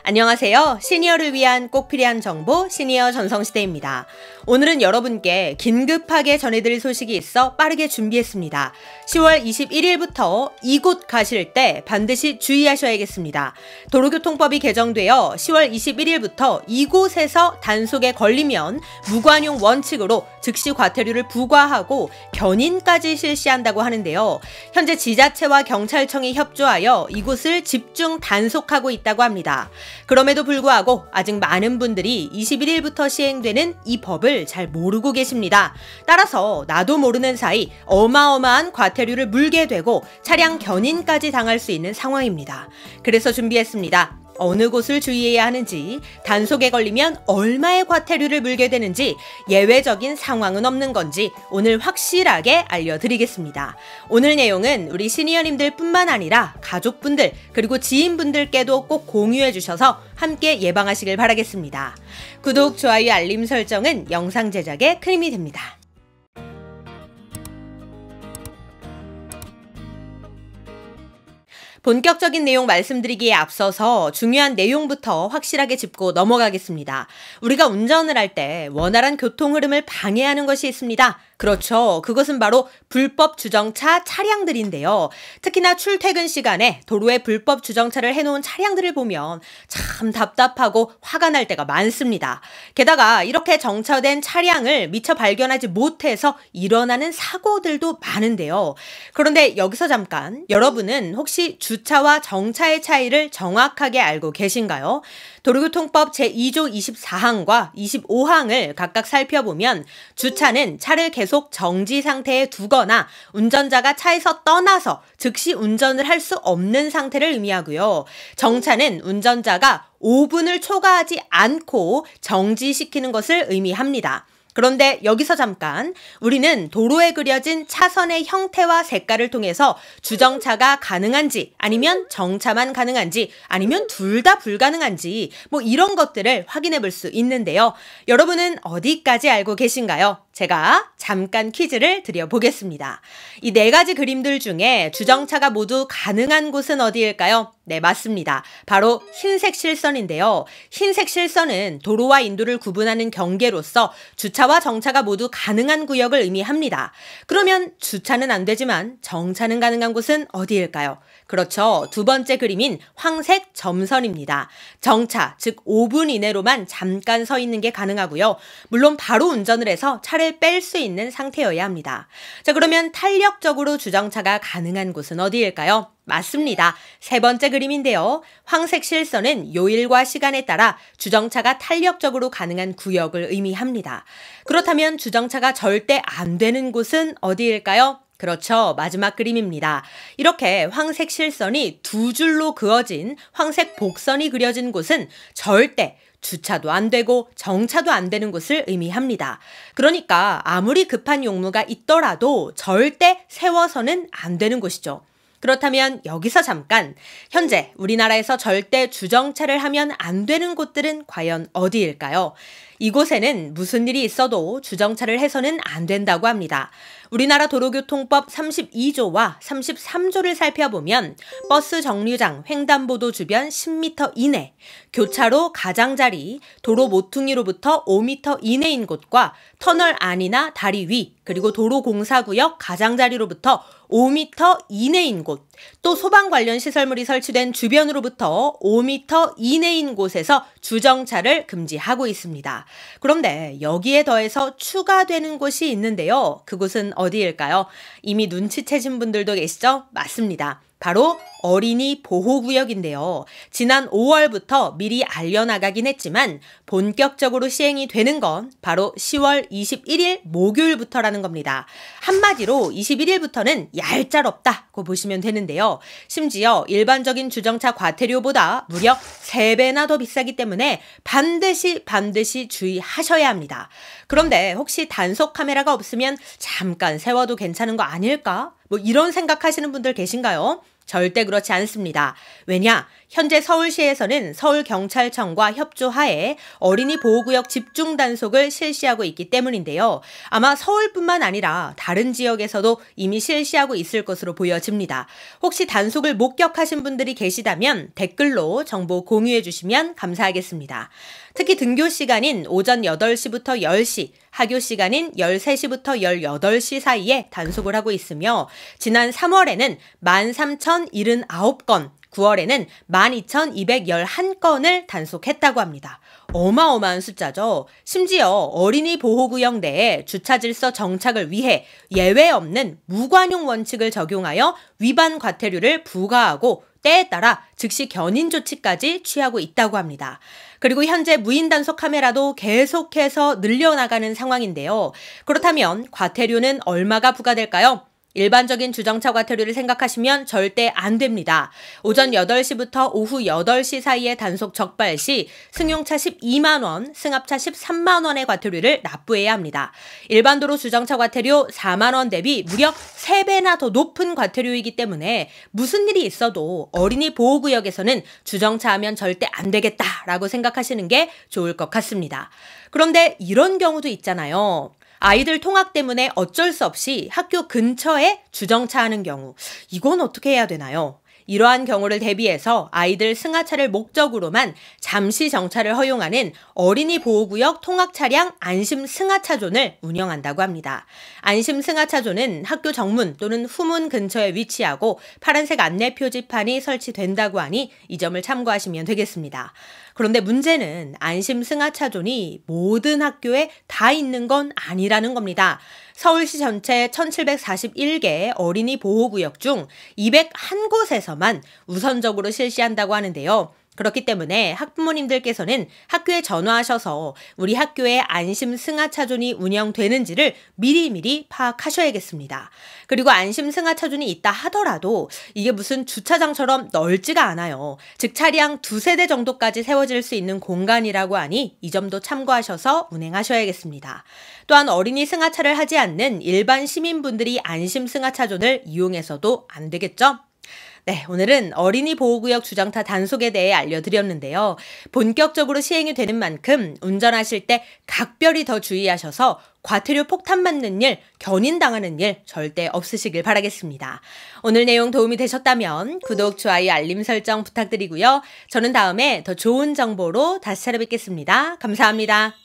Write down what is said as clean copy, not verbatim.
안녕하세요. 시니어를 위한 꼭 필요한 정보 시니어 전성시대입니다. 오늘은 여러분께 긴급하게 전해드릴 소식이 있어 빠르게 준비했습니다. 10월 21일부터 이곳 가실 때 반드시 주의하셔야겠습니다. 도로교통법이 개정되어 10월 21일부터 이곳에서 단속에 걸리면 무관용 원칙으로 즉시 과태료를 부과하고 견인까지 실시한다고 하는데요. 현재 지자체와 경찰청이 협조하여 이곳을 집중 단속하고 있다고 합니다. 그럼에도 불구하고 아직 많은 분들이 21일부터 시행되는 이 법을 잘 모르고 계십니다. 따라서 나도 모르는 사이 어마어마한 과태료를 물게 되고 차량 견인까지 당할 수 있는 상황입니다. 그래서 준비했습니다. 어느 곳을 주의해야 하는지, 단속에 걸리면 얼마의 과태료를 물게 되는지, 예외적인 상황은 없는 건지 오늘 확실하게 알려드리겠습니다. 오늘 내용은 우리 시니어님들 뿐만 아니라 가족분들 그리고 지인분들께도 꼭 공유해 주셔서 함께 예방하시길 바라겠습니다. 구독, 좋아요, 알림 설정은 영상 제작에 큰 힘이 됩니다. 본격적인 내용 말씀드리기에 앞서서 중요한 내용부터 확실하게 짚고 넘어가겠습니다. 우리가 운전을 할 때 원활한 교통 흐름을 방해하는 것이 있습니다. 그렇죠. 그것은 바로 불법 주정차 차량들인데요. 특히나 출퇴근 시간에 도로에 불법 주정차를 해놓은 차량들을 보면 참 답답하고 화가 날 때가 많습니다. 게다가 이렇게 정차된 차량을 미처 발견하지 못해서 일어나는 사고들도 많은데요. 그런데 여기서 잠깐, 여러분은 혹시 주차와 정차의 차이를 정확하게 알고 계신가요? 도로교통법 제2조 24항과 25항을 각각 살펴보면 주차는 차를 계속 정지 상태에 두거나 운전자가 차에서 떠나서 즉시 운전을 할 수 없는 상태를 의미하고요. 정차는 운전자가 5분을 초과하지 않고 정지시키는 것을 의미합니다. 그런데 여기서 잠깐, 우리는 도로에 그려진 차선의 형태와 색깔을 통해서 주정차가 가능한지, 아니면 정차만 가능한지, 아니면 둘 다 불가능한지 이런 것들을 확인해 볼 수 있는데요. 여러분은 어디까지 알고 계신가요? 제가 잠깐 퀴즈를 드려보겠습니다. 이 네 가지 그림들 중에 주정차가 모두 가능한 곳은 어디일까요? 네, 맞습니다. 바로 흰색 실선인데요. 흰색 실선은 도로와 인도를 구분하는 경계로서 주차와 정차가 모두 가능한 구역을 의미합니다. 그러면 주차는 안 되지만 정차는 가능한 곳은 어디일까요? 그렇죠. 두 번째 그림인 황색 점선입니다. 정차, 즉 5분 이내로만 잠깐 서 있는 게 가능하고요. 물론 바로 운전을 해서 차를 뺄 수 있는 상태여야 합니다. 자, 그러면 탄력적으로 주정차가 가능한 곳은 어디일까요? 맞습니다. 세 번째 그림인데요. 황색 실선은 요일과 시간에 따라 주정차가 탄력적으로 가능한 구역을 의미합니다. 그렇다면 주정차가 절대 안 되는 곳은 어디일까요? 그렇죠. 마지막 그림입니다. 이렇게 황색 실선이 두 줄로 그어진 황색 복선이 그려진 곳은 절대 주차도 안 되고 정차도 안 되는 곳을 의미합니다. 그러니까 아무리 급한 용무가 있더라도 절대 세워서는 안 되는 곳이죠. 그렇다면 여기서 잠깐, 현재 우리나라에서 절대 주정차를 하면 안 되는 곳들은 과연 어디일까요? 이곳에는 무슨 일이 있어도 주정차를 해서는 안 된다고 합니다. 우리나라 도로교통법 32조와 33조를 살펴보면 버스 정류장, 횡단보도 주변 10m 이내, 교차로 가장자리, 도로 모퉁이로부터 5m 이내인 곳과 터널 안이나 다리 위, 그리고 도로공사구역 가장자리로부터 5m 이내인 곳, 또 소방 관련 시설물이 설치된 주변으로부터 5m 이내인 곳에서 주정차를 금지하고 있습니다. 그런데 여기에 더해서 추가되는 곳이 있는데요. 그곳은 어디일까요? 이미 눈치채신 분들도 계시죠? 맞습니다. 바로 어린이 보호구역인데요. 지난 5월부터 미리 알려나가긴 했지만 본격적으로 시행이 되는 건 바로 10월 21일 목요일부터라는 겁니다. 한마디로 21일부터는 얄짤없다고 보시면 되는데요. 심지어 일반적인 주정차 과태료보다 무려 3배나 더 비싸기 때문에 반드시 주의하셔야 합니다. 그런데 혹시 단속 카메라가 없으면 잠깐 세워도 괜찮은 거 아닐까? 이런 생각하시는 분들 계신가요? 절대 그렇지 않습니다. 왜냐? 현재 서울시에서는 서울경찰청과 협조하에 어린이 보호구역 집중 단속을 실시하고 있기 때문인데요. 아마 서울뿐만 아니라 다른 지역에서도 이미 실시하고 있을 것으로 보여집니다. 혹시 단속을 목격하신 분들이 계시다면 댓글로 정보 공유해 주시면 감사하겠습니다. 특히 등교 시간인 오전 8시부터 10시, 하교 시간인 13시부터 18시 사이에 단속을 하고 있으며 지난 3월에는 13,079건, 9월에는 12,211건을 단속했다고 합니다. 어마어마한 숫자죠. 심지어 어린이 보호구역 내에 주차질서 정착을 위해 예외 없는 무관용 원칙을 적용하여 위반 과태료를 부과하고 때에 따라 즉시 견인 조치까지 취하고 있다고 합니다. 그리고 현재 무인 단속 카메라도 계속해서 늘려나가는 상황인데요. 그렇다면 과태료는 얼마가 부과될까요? 일반적인 주정차 과태료를 생각하시면 절대 안 됩니다. 오전 8시부터 오후 8시 사이에 단속 적발 시 승용차 12만 원, 승합차 13만 원의 과태료를 납부해야 합니다. 일반 도로 주정차 과태료 4만 원 대비 무려 3배나 더 높은 과태료이기 때문에 무슨 일이 있어도 어린이 보호구역에서는 주정차 하면 절대 안 되겠다라고 생각하시는 게 좋을 것 같습니다. 그런데 이런 경우도 있잖아요. 아이들 통학 때문에 어쩔 수 없이 학교 근처에 주정차 하는 경우, 이건 어떻게 해야 되나요? 이러한 경우를 대비해서 아이들 승하차를 목적으로만 잠시 정차를 허용하는 어린이 보호구역 통학차량 안심 승하차존을 운영한다고 합니다. 안심 승하차존은 학교 정문 또는 후문 근처에 위치하고 파란색 안내 표지판이 설치된다고 하니 이 점을 참고하시면 되겠습니다. 그런데 문제는 안심 승하차존이 모든 학교에 다 있는 건 아니라는 겁니다. 서울시 전체 1741개 어린이 보호구역 중 201곳에서만 우선적으로 실시한다고 하는데요. 그렇기 때문에 학부모님들께서는 학교에 전화하셔서 우리 학교에 안심 승하차존이 운영되는지를 미리미리 파악하셔야겠습니다. 그리고 안심 승하차존이 있다 하더라도 이게 무슨 주차장처럼 넓지가 않아요. 즉 차량 2세대 정도까지 세워질 수 있는 공간이라고 하니 이 점도 참고하셔서 운행하셔야겠습니다. 또한 어린이 승하차를 하지 않는 일반 시민분들이 안심 승하차존을 이용해서도 안 되겠죠? 네, 오늘은 어린이 보호구역 주정차 단속에 대해 알려드렸는데요. 본격적으로 시행이 되는 만큼 운전하실 때 각별히 더 주의하셔서 과태료 폭탄 맞는 일, 견인당하는 일 절대 없으시길 바라겠습니다. 오늘 내용 도움이 되셨다면 구독, 좋아요, 알림 설정 부탁드리고요. 저는 다음에 더 좋은 정보로 다시 찾아뵙겠습니다. 감사합니다.